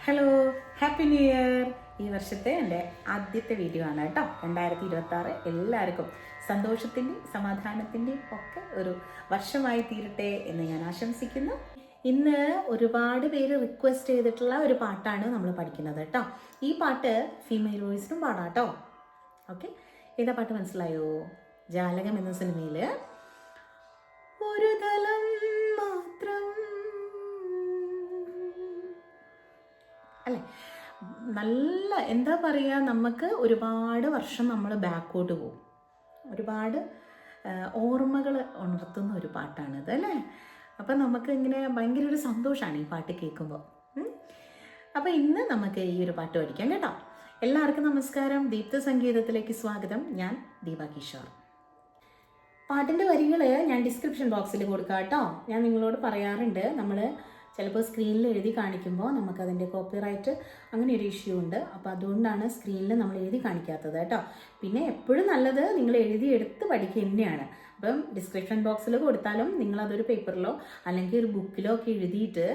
Hello, happy new year. ഈ വർഷത്തെ എൻ്റെ ആദ്യത്തെ വീഡിയോ ആണ് കേട്ടോ. 2026 എല്ലാവർക്കും സന്തോഷത്തിൻ്റെയും സമാധാനത്തിൻ്റെയും ഒക്കെ ഒരു വർഷമായി തീരട്ടെ എന്ന് ഞാൻ ആശംസിക്കുന്നു. ഇന്ന് ഒരുപാട് പേര് റിക്വസ്റ്റ് ചെയ്തിട്ടുള്ള ഒരു പാട്ടാണ് നമ്മൾ പഠിക്കുന്നത് കേട്ടോ. ഈ പാട്ട് ഫീമെയിൽ വോയിസിനും പാടാം കേട്ടോ. ഓക്കെ, ഏതാ പാട്ട് മനസ്സിലായോ? ജാലകം എന്ന സിനിമയിൽ ഒരു തലം മാത്രം അല്ലേ, നല്ല എന്താ പറയുക, നമുക്ക് ഒരുപാട് വർഷം നമ്മൾ ബാക്കോട്ട് പോകും, ഒരുപാട് ഓർമ്മകൾ ഉണർത്തുന്ന ഒരു പാട്ടാണിത് അല്ലേ. അപ്പം നമുക്ക് ഇങ്ങനെ ഭയങ്കര ഒരു സന്തോഷമാണ് ഈ പാട്ട് കേൾക്കുമ്പോൾ. അപ്പം ഇന്ന് നമുക്ക് ഈ ഒരു പാട്ട് പഠിക്കാം കേട്ടോ. എല്ലാവർക്കും നമസ്കാരം. ദീപ്ത സംഗീതത്തിലേക്ക് സ്വാഗതം. ഞാൻ ദീപ കിഷോർ. പാട്ടിൻ്റെ വരികൾ ഞാൻ ഡിസ്ക്രിപ്ഷൻ ബോക്സിൽ കൊടുക്കാം കേട്ടോ. ഞാൻ നിങ്ങളോട് പറയാറുണ്ട്, നമ്മൾ ചിലപ്പോൾ സ്ക്രീനിൽ എഴുതി കാണിക്കുമ്പോൾ നമുക്കതിൻ്റെ കോപ്പിറൈറ്റ് അങ്ങനെ ഒരു ഇഷ്യൂ ഉണ്ട്. അപ്പോൾ അതുകൊണ്ടാണ് സ്ക്രീനിൽ നമ്മൾ എഴുതി കാണിക്കാത്തത് കേട്ടോ. പിന്നെ എപ്പോഴും നല്ലത് നിങ്ങൾ എഴുതി എടുത്ത് പഠിക്കുക തന്നെയാണ്. അപ്പം ഡിസ്ക്രിപ്ഷൻ ബോക്സിൽ കൊടുത്താലും നിങ്ങളതൊരു പേപ്പറിലോ അല്ലെങ്കിൽ ഒരു ബുക്കിലോ ഒക്കെ എഴുതിയിട്ട്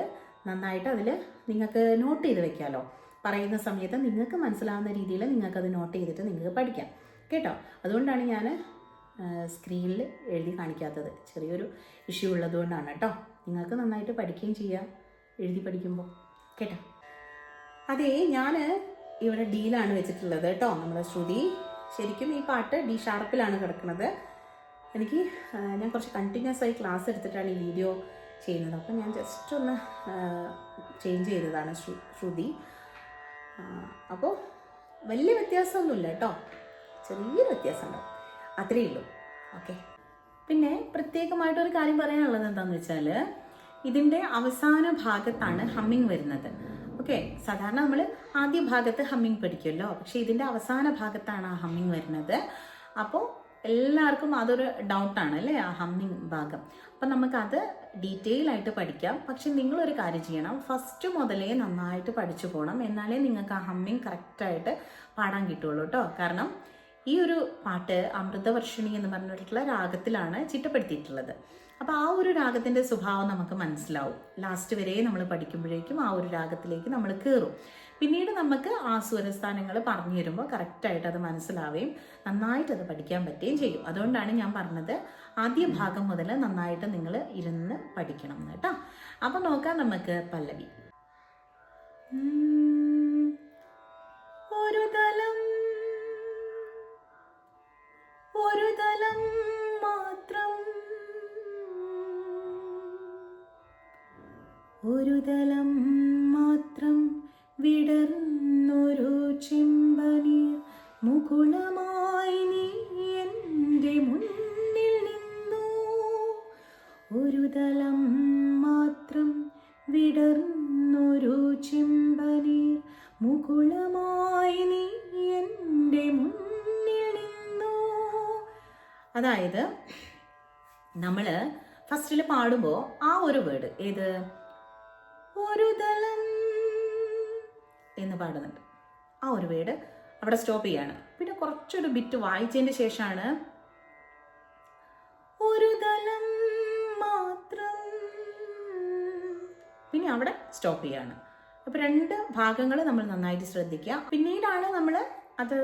നന്നായിട്ട് അതിൽ നിങ്ങൾക്ക് നോട്ട് ചെയ്ത് വെക്കാമല്ലോ. പറയുന്ന സമയത്ത് നിങ്ങൾക്ക് മനസ്സിലാവുന്ന രീതിയിൽ നിങ്ങൾക്കത് നോട്ട് ചെയ്തിട്ട് നിങ്ങൾക്ക് പഠിക്കാം കേട്ടോ. അതുകൊണ്ടാണ് ഞാൻ സ്ക്രീനിൽ എഴുതി കാണിക്കാത്തത്. ചെറിയൊരു ഇഷ്യൂ ഉള്ളതുകൊണ്ടാണ് കേട്ടോ. നിങ്ങൾക്ക് നന്നായിട്ട് പഠിക്കുകയും ചെയ്യാം എഴുതി പഠിക്കുമ്പോൾ കേട്ടോ. അതേ, ഞാൻ ഇവിടെ ഡിയിലാണ് വെച്ചിട്ടുള്ളത് കേട്ടോ. നമ്മുടെ ശ്രുതി ശരിക്കും ഈ പാട്ട് ഡി ഷാർപ്പിലാണ് കിടക്കുന്നത്. ഞാൻ കുറച്ച് കണ്ടിന്യൂസ് ആയി ക്ലാസ് എടുത്തിട്ടാണ് ഈ വീഡിയോ ചെയ്യുന്നത്. അപ്പം ഞാൻ ജസ്റ്റ് ഒന്ന് ചേഞ്ച് ചെയ്തതാണ് ശ്രുതി. അപ്പോൾ വലിയ വ്യത്യാസമൊന്നുമില്ല കേട്ടോ, ചെറിയ വ്യത്യാസമുണ്ടാവും, അത്രയേ ഉള്ളൂ. ഓക്കെ, പിന്നെ പ്രത്യേകമായിട്ടൊരു കാര്യം പറയാനുള്ളത് എന്താണെന്ന് വെച്ചാൽ, ഇതിൻ്റെ അവസാന ഭാഗത്താണ് ഹമ്മിങ് വരുന്നത്. ഓക്കെ, സാധാരണ നമ്മൾ ആദ്യ ഭാഗത്ത് ഹമ്മിങ് പഠിക്കുമല്ലോ, പക്ഷേ ഇതിൻ്റെ അവസാന ഭാഗത്താണ് ആ ഹമ്മിങ് വരുന്നത്. അപ്പോൾ എല്ലാവർക്കും അതൊരു ഡൗട്ടാണ് അല്ലേ, ആ ഹമ്മിങ് ഭാഗം. അപ്പം നമുക്കത് ഡീറ്റെയിൽ ആയിട്ട് പഠിക്കാം. പക്ഷെ നിങ്ങളൊരു കാര്യം ചെയ്യണം, ഫസ്റ്റ് മുതലേ നന്നായിട്ട് പഠിച്ചു പോകണം. എന്നാലേ നിങ്ങൾക്ക് ആ ഹമ്മിങ് കറക്റ്റായിട്ട് പാടാൻ കിട്ടുള്ളൂ കേട്ടോ. കാരണം ഈ ഒരു പാട്ട് അമൃതവർഷിണി എന്ന് പറഞ്ഞിട്ടുള്ള രാഗത്തിലാണ് ചിട്ടപ്പെടുത്തിയിട്ടുള്ളത്. അപ്പോൾ ആ ഒരു രാഗത്തിൻ്റെ സ്വഭാവം നമുക്ക് മനസ്സിലാവും. ലാസ്റ്റ് വരെ നമ്മൾ പഠിക്കുമ്പോഴേക്കും ആ ഒരു രാഗത്തിലേക്ക് നമ്മൾ കയറും. പിന്നീട് നമുക്ക് ആ സ്വരസ്ഥാനങ്ങൾ പറഞ്ഞു തരുമ്പോൾ കറക്റ്റായിട്ട് അത് മനസ്സിലാവുകയും നന്നായിട്ട് അത് പഠിക്കാൻ പറ്റുകയും ചെയ്യും. അതുകൊണ്ടാണ് ഞാൻ പറഞ്ഞത് ആദ്യ ഭാഗം മുതൽ നന്നായിട്ട് നിങ്ങൾ ഇരുന്ന് പഠിക്കണം കേട്ടോ. അപ്പം നോക്കാം നമുക്ക് പല്ലവി. ഒരു തലം മാത്രം, ഒരു തലം മാത്രം വിടർന്നൊരു ചെമ്പനീർ മുകുളമായി നീ എൻ്റെ മുന്നിൽ നിന്നു. ഒരു തലം മാത്രം വിടർന്നൊരു ചെമ്പനീർ മുകുളമായി നീ എൻ്റെ മുന്നിൽ നിന്നു. അതായത് നമ്മൾ ഫസ്റ്റിൽ പാടുമ്പോൾ ആ ഒരു വേർഡ് ഏത്, ഒരു തലം എന്ന് പാടുന്നുണ്ട്, ആ ഒരു വേർഡ് അവിടെ സ്റ്റോപ്പ് ചെയ്യാണ്. പിന്നെ കുറച്ചൊരു ബിറ്റ് വായിച്ചതിന് ശേഷമാണ് ഒരു തലം മാത്രം, പിന്നെ അവിടെ സ്റ്റോപ്പ് ചെയ്യാണ്. അപ്പോൾ രണ്ട് ഭാഗങ്ങൾ നമ്മൾ നന്നായിട്ട് ശ്രദ്ധിക്കുക. പിന്നീടാണ് നമ്മൾ അത്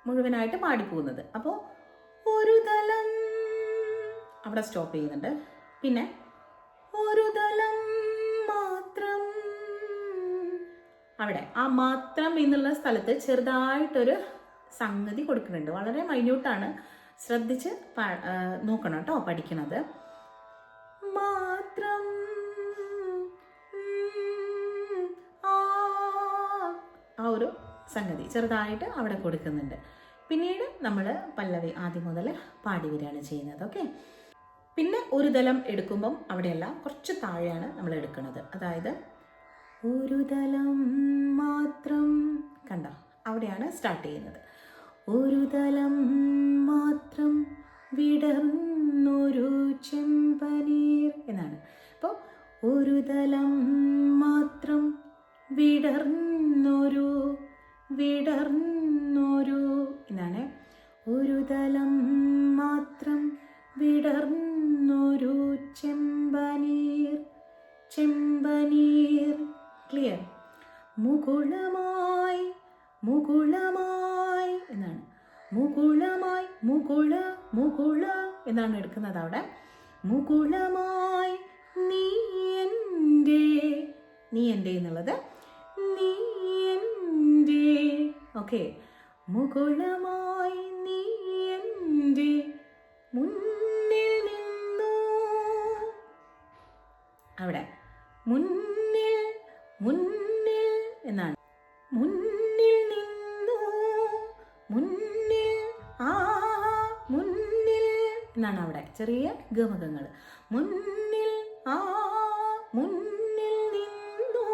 മുഴുവനായിട്ട് പാടിപ്പോകുന്നത്. അപ്പോൾ ഒരു തലം അവിടെ സ്റ്റോപ്പ് ചെയ്യുന്നുണ്ട്. പിന്നെ ഒരു തലം മാത്രം, അവിടെ ആ മാത്രം എന്നുള്ള സ്ഥലത്ത് ചെറുതായിട്ടൊരു സംഗതി കൊടുക്കുന്നുണ്ട്. വളരെ മൈന്യൂട്ടാണ്, ശ്രദ്ധിച്ച് നോക്കണം കേട്ടോ പഠിക്കണത്. മാത്രം, ആ ഒരു സംഗതി ചെറുതായിട്ട് അവിടെ കൊടുക്കുന്നുണ്ട്. പിന്നീട് നമ്മൾ പല്ലവി ആദ്യം മുതൽ പാടി വരികയാണ് ചെയ്യുന്നത്. ഓക്കെ, പിന്നെ ഒരു തലം എടുക്കുമ്പം അവിടെയെല്ലാം കുറച്ച് താഴെയാണ് നമ്മൾ എടുക്കുന്നത്. അതായത് ഒരു തലം മാത്രം, കണ്ടോ, അവിടെയാണ് സ്റ്റാർട്ട് ചെയ്യുന്നത്. ഒരു തലം മാത്രം വിടർന്നൊരു ചെമ്പനീർ എന്നാണ്. അപ്പോൾ ഒരു തലം മാത്രം വിടർന്നൊരു എന്നാണ്. ഒരു തലം മാത്രം വിടർന്നൊരു ചെമ്പനീർ. ക്ലിയർ. മുകുളമായി മുകുളമായി എന്നാണ്. മുകുളമായി മുകുള എന്നാണ് എടുക്കുന്നത് അവിടെ. മുകുളമായി നീ എൻ്റെ എന്നുള്ളത് നീ എൻ്റെ. ഓക്കെ, മുകുളമായി നീ എൻ്റെ മുന്നിൽ നിന്നു. അവിടെ മുന്നിൽ എന്നാണ്. മുന്നിൽ നിന്നു മുന്നിൽ മുന്നിൽ എന്നാണ് അവിടെ ചെറിയ ഗമകങ്ങൾ. മുന്നിൽ മുന്നിൽ നിന്നു.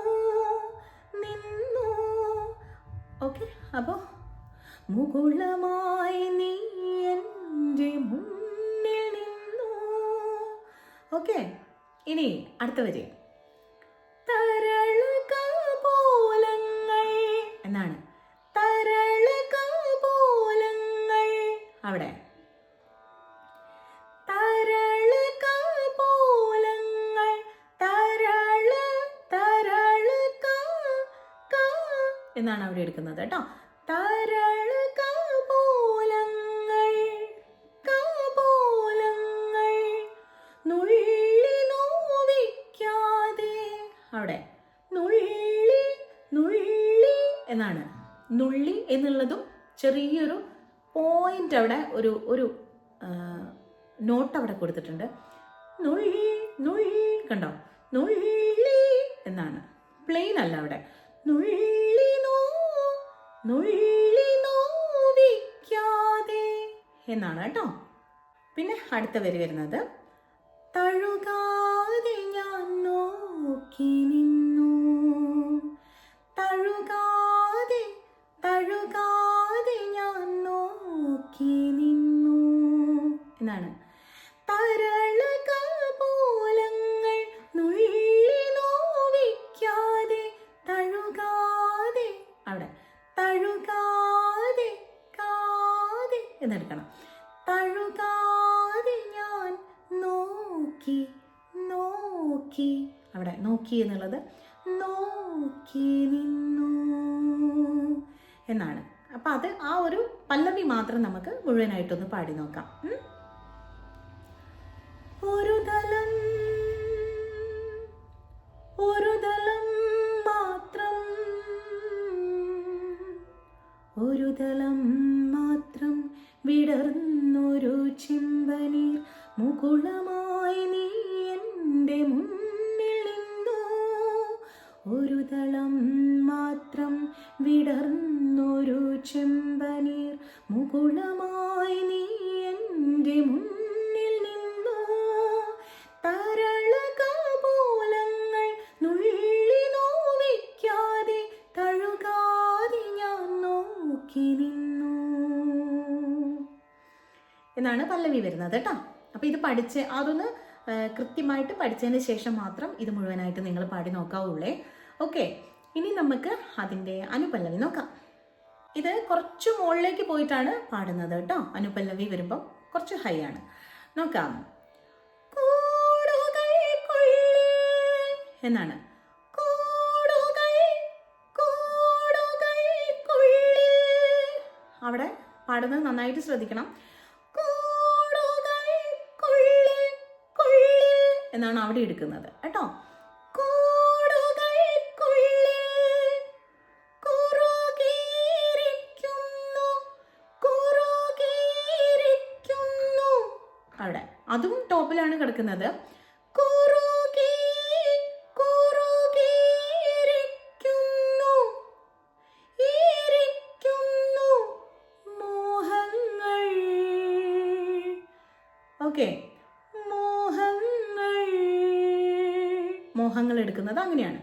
ഓക്കെ, അപ്പോൾ മുകുളമായി നീ എൻ്റെ മുന്നിൽ നിന്നു. ഓക്കെ, ഇനി അടുത്ത വരി. തരളകപോലങ്ങൾ എന്നാണ്. തരളകപോലങ്ങൾ അവിടെ. തരളകപോലങ്ങൾ എന്നാണ് അവിടെ എടുക്കുന്നത് കേട്ടോ. തരളകപോലങ്ങൾ നുള്ളി നോവിക്കാതെ. അവിടെ നുള്ളി എന്നാണ്. നുള്ളി എന്നുള്ളതും ചെറിയൊരു പോയിന്റ് അവിടെ ഒരു നോട്ട് അവിടെ കൊടുത്തിട്ടുണ്ട്. നുള്ളി കണ്ടോ, നുള്ളി എന്നാണ്. പ്ലെയിൻ അല്ല അവിടെ. നുള്ളി നോവിക്കാതെ എന്നാണ് കേട്ടോ. പിന്നെ അടുത്ത വരി വരുന്നത് തഴുകാതെ ഞാൻ നോക്കി നിന്നു. തഴുകാതെ ഞാൻ നോക്കി നിന്നു എന്നാണ്. തരളകപോലങ്ങൾ നുള്ളി നോവിക്കാതെ. തഴുകാതെ അവിടെ. തഴുകാതെ എന്നെടുക്കണം. തഴുകാതെ ഞാൻ നോക്കി അവിടെ. നോക്കി എന്നുള്ളത് നോക്കി നിന്നു എന്നാണ്. അപ്പം അത് ആ ഒരു പല്ലവി മാത്രം നമുക്ക് മുഴുവനായിട്ടൊന്ന് പാടി നോക്കാം. ഒരു തലം മാത്രം വിടർന്നൊരു ചെമ്പനീർ മുകുളമായി നീ എൻ്റെ മുന്നിൽ നിന്നു. ഒരു തളം മാത്രം വിടർന്നൊരു ചെമ്പനീർ മുകുളമായി നീ എൻ്റെ മുന്നിൽ നിന്നു. തരളകപോലങ്ങൾ നുള്ളി നോവിക്കാതെ. തഴുകാതെ ഞാൻ നോക്കി നിന്നു എന്നാണ് പല്ലവി വരുന്നത് കേട്ടോ. അപ്പോൾ ഇത് പഠിച്ച് അതൊന്ന് കൃത്യമായിട്ട് പഠിച്ചതിന് ശേഷം മാത്രം ഇത് മുഴുവനായിട്ട് നിങ്ങൾ പാടി നോക്കാവുള്ളേ. ഓക്കെ, ഇനി നമുക്ക് അതിൻ്റെ അനുപല്ലവി നോക്കാം. ഇത് കുറച്ച് മുകളിലേക്ക് പോയിട്ടാണ് പാടുന്നത് കേട്ടോ. അനുപല്ലവി വരുമ്പം കുറച്ച് ഹൈ ആണ്. നോക്കാം. എന്നാണ്. അവിടെ പാടുന്നത് നന്നായിട്ട് ശ്രദ്ധിക്കണം. എന്നാണ് അവിടെ എടുക്കുന്നത് കേട്ടോ. അവിടെ അതും ടോപ്പിലാണ് കിടക്കുന്നത്. ഓക്കെ, മോഹങ്ങൾ എടുക്കുന്നത് അങ്ങനെയാണ്.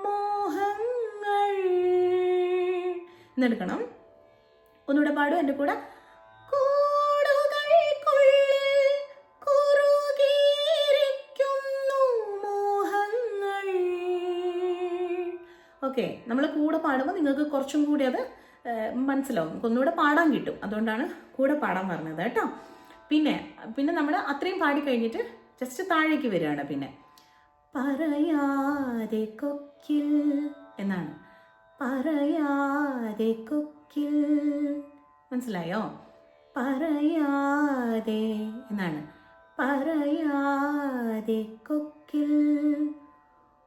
മോഹങ്ങൾ എന്നെടുക്കണം. ഒന്നുകൂടെ പാടും എൻ്റെ കൂടെ. ഓക്കെ, നമ്മൾ കൂടെ പാടുമ്പോൾ നിങ്ങൾക്ക് കുറച്ചും കൂടി അത് മനസ്സിലാവും, ഒന്നുകൂടെ പാടാൻ കിട്ടും. അതുകൊണ്ടാണ് കൂടെ പാടാൻ പറഞ്ഞത് കേട്ടോ. പിന്നെ നമ്മൾ അത്രയും പാടി കഴിഞ്ഞിട്ട് ജസ്റ്റ് താഴേക്ക് വരികയാണ്. പിന്നെ പറയാതെ കൊക്കിൽ എന്നാണ്. പറയാതെ കൊക്കിൽ. മനസ്സിലായോ? പറയാതെ എന്നാണ്. പറയാതെ കൊക്കിൽ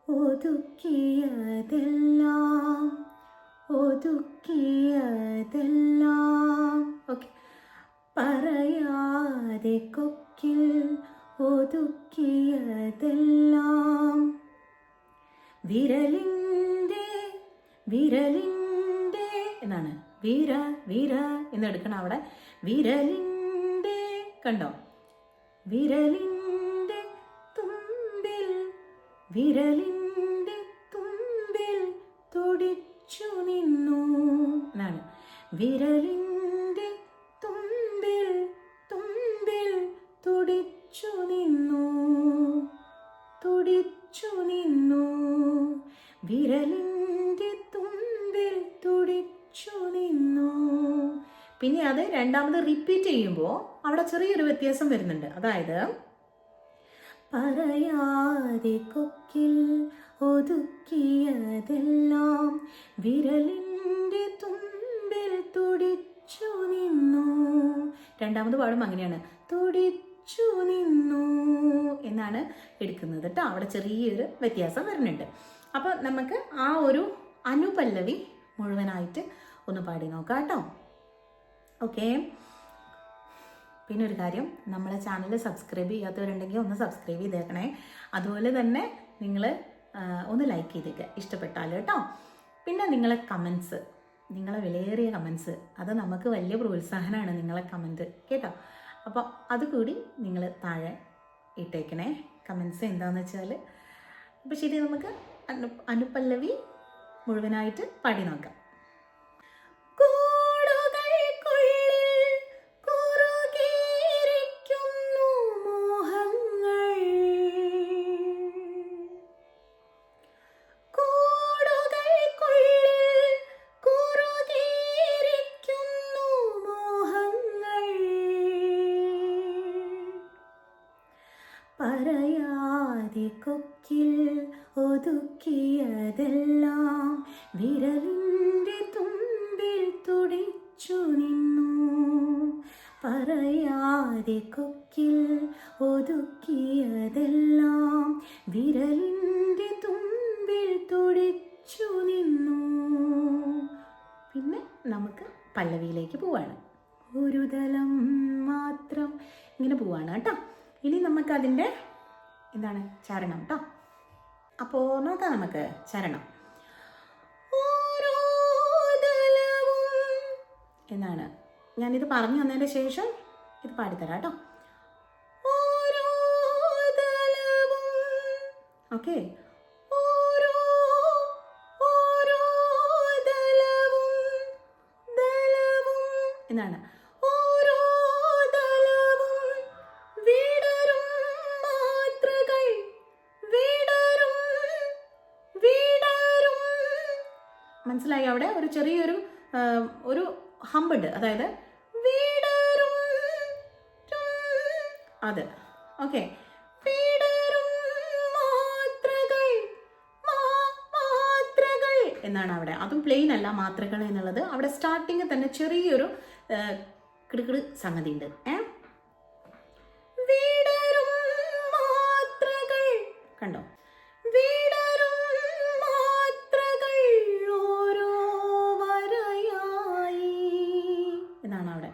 ഒതുക്കിയതെല്ലാം ഒതുക്കിയതെല്ലാം. ഓക്കെ. പറയാതെ കൊക്കിൽ ഒതുക്കിയതെല്ലാം വിരലിൻ്റെ വിരലിൻ്റെ എന്നാണ്. വിര വിര എന്നെടുക്കണം അവിടെ. വിരലിൻ്റെ കണ്ടോ? വിരലിൻ്റെ തുമ്പിൽ വിരലിൻ്റെ തുമ്പിൽ തുടിച്ചു നിന്നു എന്നാണ്. വിരലിൻ്റെ തുമ്പിൽ തുമ്പിൽ തുടിച്ചു നിന്നു തുടിച്ചു നിന്നു. വിരലിൻ്റെ തുമ്പിൽ തുടിച്ചു നിന്നു. പിന്നെ അത് രണ്ടാമത് റിപ്പീറ്റ് ചെയ്യുമ്പോൾ അവിടെ ചെറിയൊരു വ്യത്യാസം വരുന്നുണ്ട്. അതായത് പറയാതെ കൊക്കിൽ ഒതുക്കിയതെല്ലാം വിരലിൻ്റെ തുമ്പിൽ തുടിച്ചു നിന്നു. രണ്ടാമത് പാടും അങ്ങനെയാണ്. തുടിച്ചു നിന്നു എന്നാണ് എടുക്കുന്നത് കേട്ടോ. അവിടെ ചെറിയൊരു വ്യത്യാസം വരുന്നുണ്ട്. അപ്പോൾ നമുക്ക് ആ ഒരു അനുപല്ലവി മുഴുവനായിട്ട് ഒന്ന് പാടി നോക്കാം കേട്ടോ. ഓക്കെ. പിന്നെ ഒരു കാര്യം, നമ്മളെ ചാനൽ സബ്സ്ക്രൈബ് ചെയ്യാത്തവരുണ്ടെങ്കിൽ ഒന്ന് സബ്സ്ക്രൈബ് ചെയ്തേക്കണേ. അതുപോലെ തന്നെ നിങ്ങൾ ഒന്ന് ലൈക്ക് ചെയ്തേക്കുക ഇഷ്ടപ്പെട്ടാൽ കേട്ടോ. പിന്നെ നിങ്ങളെ കമൻസ്, നിങ്ങളെ വിലയേറിയ കമൻസ്, അത് നമുക്ക് വലിയ പ്രോത്സാഹനമാണ് നിങ്ങളെ കമൻറ്റ് കേട്ടോ. അപ്പോൾ അതുകൂടി നിങ്ങൾ താഴെ ഇട്ടേക്കണേ കമൻസ് എന്താണെന്ന് വെച്ചാൽ. അപ്പോൾ ശരി, നമുക്ക് അനുപല്ലവി മുഴുവനായിട്ട് പാടി നോക്കാം. പറയാതെ കൊക്കിൽ ഒതുക്കിയതെല്ലാം വിരലിൻ്റെ തുമ്പിൽ തുടിച്ചു നിന്നു. പറയാതെ കൊക്കിൽ ഒതുക്കിയതെല്ലാം വിരലിൻ്റെ തുമ്പിൽ തുടിച്ചു നിന്നു. പിന്നെ നമുക്ക് പല്ലവിയിലേക്ക് പോവാണ്. ഒരു തലം മാത്രം ഇങ്ങനെ പോവാണ് കേട്ടോ. ഇനി നമുക്കതിൻ്റെ എന്താണ് ചരണം കേട്ടോ. അപ്പോൾ നോക്കാം നമുക്ക് ചരണം. ഓരോ തലവും എന്നാണ്. ഞാനിത് പറഞ്ഞു തന്നതിന് ശേഷം ഇത് പാടിത്തരാം കേട്ടോ. ഓരോ തലവും. ഓക്കെ. ഓരോ ഓരോ തലവും തലവും എന്നാണ്. മനസ്സിലായി? അവിടെ ഒരു ചെറിയൊരു ഒരു ഹമ്പുണ്ട്. അതായത് അത്. ഓക്കെ. എന്നാണ് അവിടെ. അതും പ്ലെയിൻ അല്ല മാത്രകൾ എന്നുള്ളത്. അവിടെ സ്റ്റാർട്ടിങ് തന്നെ ചെറിയൊരു കിടുകിട് സംഗതി ഉണ്ട്. കണ്ടോ? എന്നാണ് അവിടെ.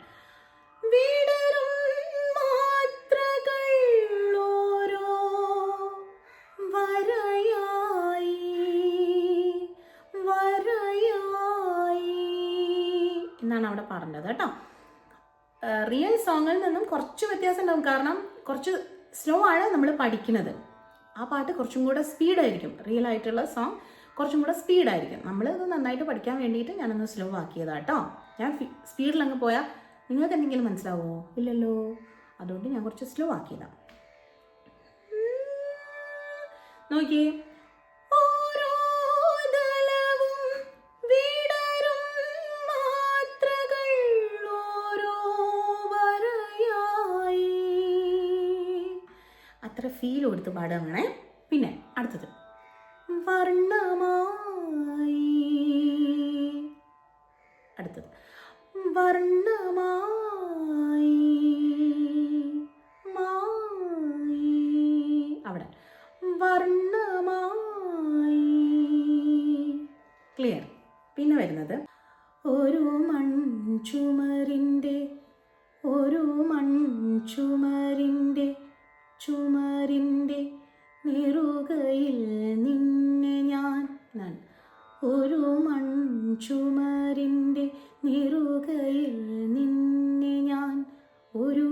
എന്നാണ് അവിടെ പറഞ്ഞത് കേട്ടോ. റിയൽ സോങ്ങിൽ നിന്നും കുറച്ച് വ്യത്യാസം ഉണ്ടാവും. കാരണം കുറച്ച് സ്ലോ ആണ് നമ്മൾ പഠിക്കുന്നത്. ആ പാട്ട് കുറച്ചും കൂടെ സ്പീഡായിരിക്കും. റിയൽ ആയിട്ടുള്ള സോങ് കുറച്ചും കൂടെ സ്പീഡായിരിക്കും. നമ്മളിത് നന്നായിട്ട് പഠിക്കാൻ വേണ്ടിയിട്ട് ഞാനൊന്ന് സ്ലോ ആക്കിയതാണ് കേട്ടോ. ഞാൻ സ്പീഡിലങ്ങ് പോയാൽ നിങ്ങൾക്ക് എന്തെങ്കിലും മനസ്സിലാവുമോ? ഇല്ലല്ലോ. അതുകൊണ്ട് ഞാൻ കുറച്ച് സ്ലോ ആക്കിയതാണ്. നോക്കിയേ. അത്ര ഫീൽ കൊടുത്ത് പാടുകയാണേ. പിന്നെ അടുത്തത് വർണ്ണമാ വർണ്ണമായി മായി അവിടെ വർണ്ണമായി. ക്ലിയർ? പിന്നെ വരുന്നത് ഒരു മൺചുമരിൻ്റെ ചുമരിൻ്റെ നെറുകയിൽ നിന്നെ ഞാൻ എന്നാണ്. ഒരു മൺചുമരിൻ്റെ നെറുകയിൽ നിന്നെ ഞാൻ ഒരു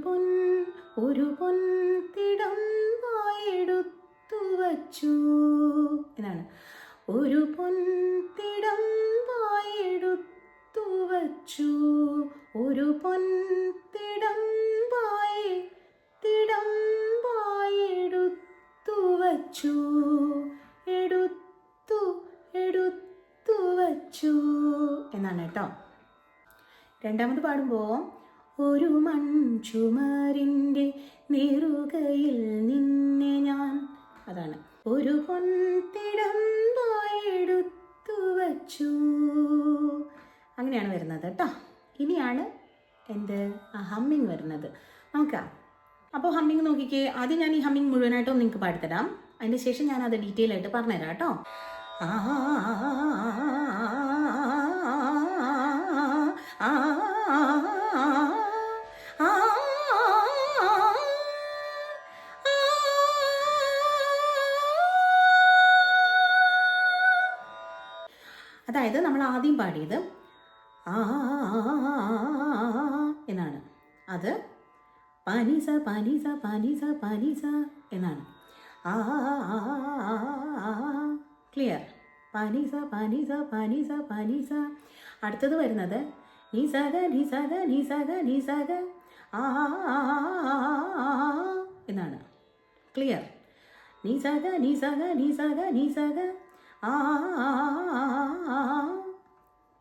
പൊൻതിടമ്പായെടുത്തു വച്ചു എന്നാണ്. ഒരു പൊൻതിടമ്പായെടുത്തു വച്ചു. ഒരു തിടമ്പായെടുത്തു വച്ചു. എടുത്തു വച്ചു എന്നാണ് കേട്ടോ. രണ്ടാമത് പാടുമ്പോൾ ഒരു മൺചുമരിൻ്റെ നെറുകയിൽ നിന്നെ ഞാൻ, അതാണ്. ഒരു പൊൻതിടമ്പായെടുത്തു വച്ചു. അങ്ങനെയാണ് വരുന്നത് കേട്ടോ. ഇനിയാണ് ഹമ്മിങ് വരുന്നത്. നോക്കാം. അപ്പോൾ ഹമ്മിങ് നോക്കിക്കേ. ആദ്യം ഞാൻ ഈ ഹമ്മിങ് മുഴുവനായിട്ടും നിങ്ങൾക്ക് പാടിത്തരാം. അതിന് ശേഷം ഞാൻ അത് ഡീറ്റെയിൽ ആയിട്ട് പറഞ്ഞുതരാം കേട്ടോ. അതായത് നമ്മൾ ആദ്യം പാടിയത് എന്നാണ്. അത് പനിസ പനിസ പനിസ പനിസ എന്നാണ്. ക്ലിയർ? പനിസ പനിസ പനിസ പനിസ. അടുത്തത് വരുന്നത് നിസഗ നിസഗ നിസഗ നിസഗ എന്നാണ്. ക്ലിയർ? നിസഗ നിസഗ നിസഗ നിസഗ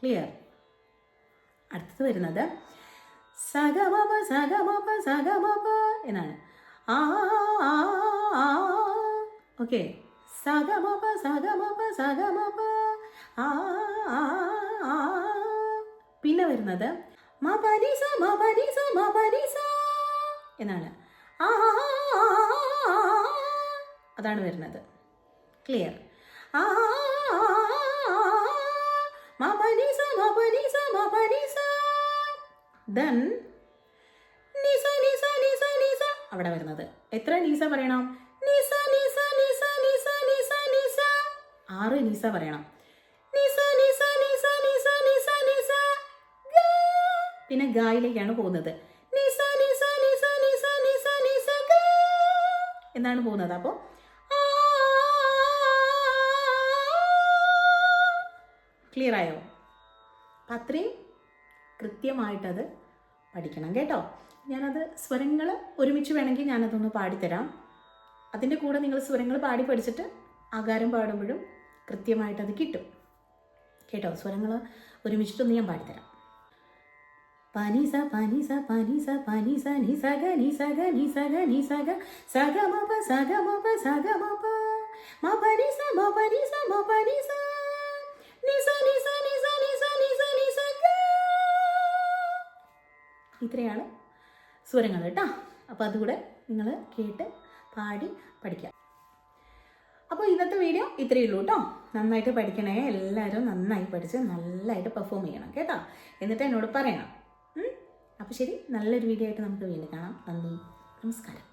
ക്ലിയർ? അടുത്തത് വരുന്നത് സഗമപ സഗമപ സഗമപ എന്നാണ്. ഓക്കെ. സഗമപ സഗമപ സഗമപ. പിന്നെ വരുന്നത് മപനിസ മപനിസ മപനിസ എന്നാണ്. അതാണ് വരുന്നത്. ക്ലിയർ? മപനിസ മപനിസ മപനിസ. ദെൻ നിസ നിസ നിസ നിസ അവിടെ വരുന്നത്. എത്ര നിസ പറയണം? നിസ നിസ നിസ നിസ നിസ നിസ. 6 നിസ പറയണം. നിസ നിസ നിസ നിസ നിസ നിസ. പിന്നെ ഗായിലേക്കാണ് പോകുന്നത്. നിസ നിസ നിസ നിസ നിസ നിസ ഗ എന്നാണ് പോകുന്നത്. അപ്പോൾ ക്ലിയർ ആയോ? അത്രയും കൃത്യമായിട്ടത് പഠിക്കണം കേട്ടോ. ഞാനത് സ്വരങ്ങൾ ഒരുമിച്ച് വേണമെങ്കിൽ ഞാനതൊന്ന് പാടിത്തരാം. അതിൻ്റെ കൂടെ നിങ്ങൾ സ്വരങ്ങൾ പാടി പഠിച്ചിട്ട് ആകാരം പാടുമ്പോഴും കൃത്യമായിട്ടത് കിട്ടും കേട്ടോ. സ്വരങ്ങൾ ഒരുമിച്ചിട്ടൊന്ന് ഞാൻ പാടിത്തരാം. പനിസ പനിസ പനിസ പനിസ നിസഗ നിസഗ നിസഗ നിസഗ സഗമപ സഗമപ സഗമപ മപനിസ മപനിസ മപനിസ നിസ നിസ നിസ നിസ നിസ നിസ ഗ. ഇത്രയാണ് സ്വരങ്ങൾ കേട്ടോ. അപ്പോൾ അതുകൂടെ നിങ്ങൾ കേട്ട് പാടി പഠിക്കാം. അപ്പോൾ ഇന്നത്തെ വീഡിയോ ഇത്രയേ ഉള്ളൂ കേട്ടോ. നന്നായിട്ട് പഠിക്കണേ. എല്ലാവരും നന്നായി പഠിച്ച് നല്ലതായിട്ട് പെർഫോം ചെയ്യണം കേട്ടോ. എന്നിട്ട് എന്നോട് പറയണം. അപ്പോൾ ശരി, നല്ലൊരു വീഡിയോ ആയിട്ട് നമുക്ക് വീണ്ടും കാണാം. നന്ദി, നമസ്കാരം.